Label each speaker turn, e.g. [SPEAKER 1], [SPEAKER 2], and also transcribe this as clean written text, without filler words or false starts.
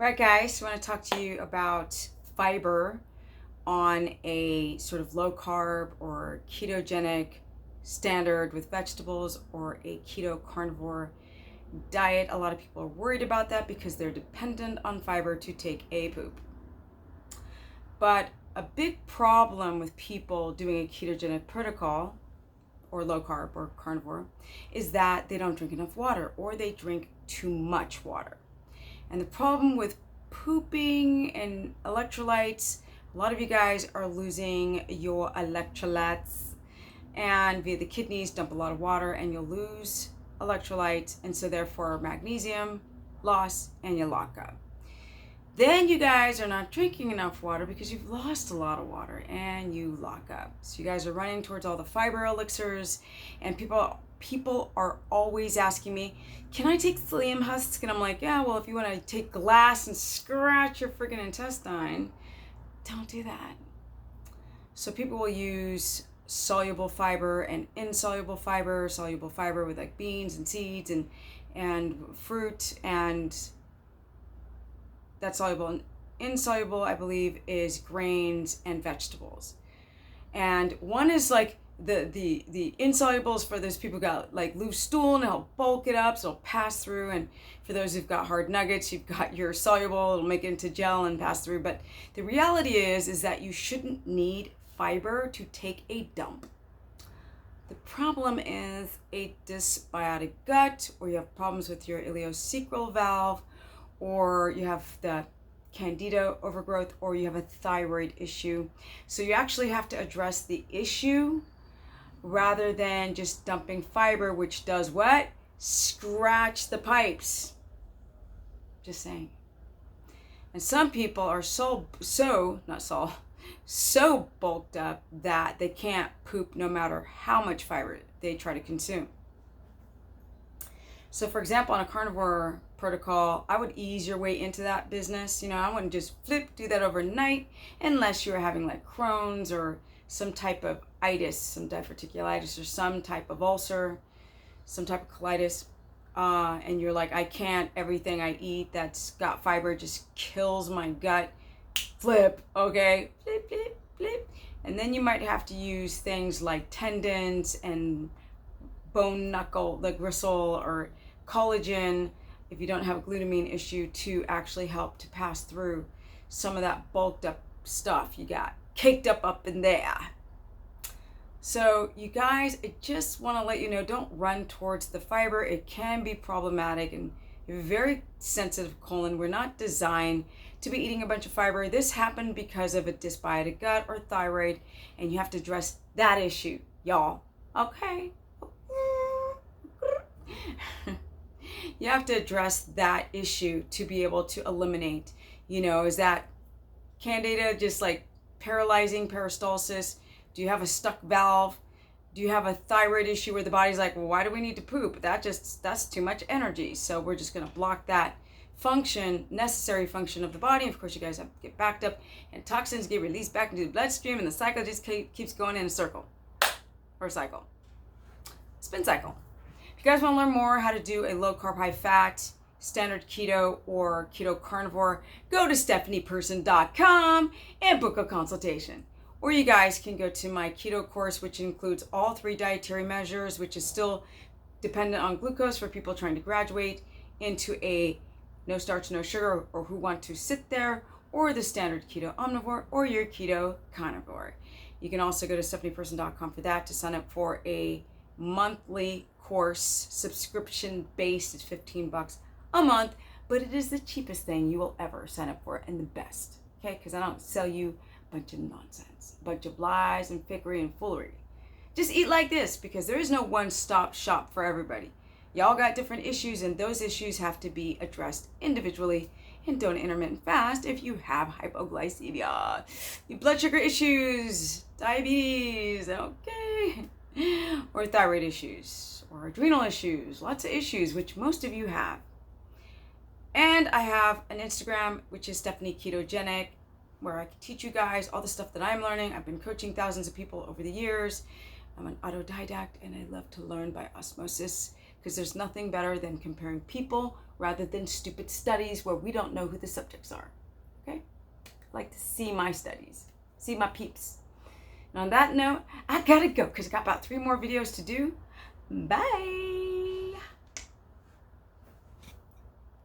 [SPEAKER 1] Right, guys, I want to talk to you about fiber on a sort of low carb or ketogenic standard with vegetables or a keto carnivore diet. A lot of people are worried about that because they're dependent on fiber to take a poop. But a big problem with people doing a ketogenic protocol or low carb or carnivore is that they don't drink enough water or they drink too much water. And the problem with pooping and electrolytes, a lot of you guys are losing your electrolytes, and via the kidneys dump a lot of water and you'll lose electrolytes, and so therefore magnesium loss and you lock up. Then you guys are not drinking enough water because you've lost a lot of water and you lock up. So you guys are running towards all the fiber elixirs, and people are always asking me, can I take psyllium husk? And I'm like, yeah, well, if you want to take glass and scratch your freaking intestine, don't do that. So people will use soluble fiber and insoluble fiber, soluble fiber with like beans and seeds and fruit, and that's soluble. And insoluble, I believe, is grains and vegetables. And one is like the insolubles for those people who got like loose stool, and it'll bulk it up so it'll pass through. And for those who've got hard nuggets, you've got your soluble, it'll make it into gel and pass through. But the reality is that you shouldn't need fiber to take a dump. The problem is a dysbiotic gut, or you have problems with your ileocecal valve, or you have the candida overgrowth, or you have a thyroid issue. So you actually have to address the issue rather than just dumping fiber, which does what? Scratch the pipes. Just saying. And some people are so bulked up that they can't poop no matter how much fiber they try to consume. So for example, on a carnivore protocol, I would ease your way into that business. I wouldn't just do that overnight unless you were having like Crohn's or some type of itis, some diverticulitis or some type of ulcer, some type of colitis. And you're like, I can't, everything I eat that's got fiber just kills my gut. Flip, okay, flip, flip, flip. And then you might have to use things like tendons and bone knuckle, the gristle or collagen, if you don't have a glutamine issue, to actually help to pass through some of that bulked up stuff you got caked up in there. So you guys, I just want to let you know, don't run towards the fiber. It can be problematic, and you have a very sensitive colon. We're not designed to be eating a bunch of fiber. This happened because of a dysbiotic gut or thyroid, and you have to address that issue, y'all. Okay? You have to address that issue to be able to eliminate, is that candida just like paralyzing peristalsis? Do you have a stuck valve? Do you have a thyroid issue where the body's like, well, why do we need to poop? That's too much energy. So we're just going to block that necessary function of the body. Of course, you guys have to get backed up and toxins get released back into the bloodstream, and the cycle just keeps going in a circle or cycle. Spin cycle. If you guys want to learn more how to do a low carb, high fat, standard keto or keto carnivore, go to stephanieperson.com and book a consultation. Or you guys can go to my keto course, which includes all 3 dietary measures, which is still dependent on glucose for people trying to graduate into a no starch, no sugar, or who want to sit there, or the standard keto omnivore, or your keto carnivore. You can also go to stephanieperson.com for that to sign up for a monthly course, subscription based. It's $15 a month, but it is the cheapest thing you will ever sign up for, and the best, okay? Because I don't sell you a bunch of nonsense, a bunch of lies and fakery and foolery. Just eat like this, because there is no one-stop shop for everybody. Y'all got different issues, and those issues have to be addressed individually. And don't intermittent fast if you have hypoglycemia, your blood sugar issues, diabetes, okay, or thyroid issues, or adrenal issues, lots of issues, which most of you have. And I have an Instagram, which is Stephanie Ketogenic, where I can teach you guys all the stuff that I'm learning. I've been coaching thousands of people over the years. I'm an autodidact, and I love to learn by osmosis, because there's nothing better than comparing people rather than stupid studies where we don't know who the subjects are. Okay? I like to see my studies, see my peeps. And on that note, I gotta go because I got about 3 more videos to do. Bye.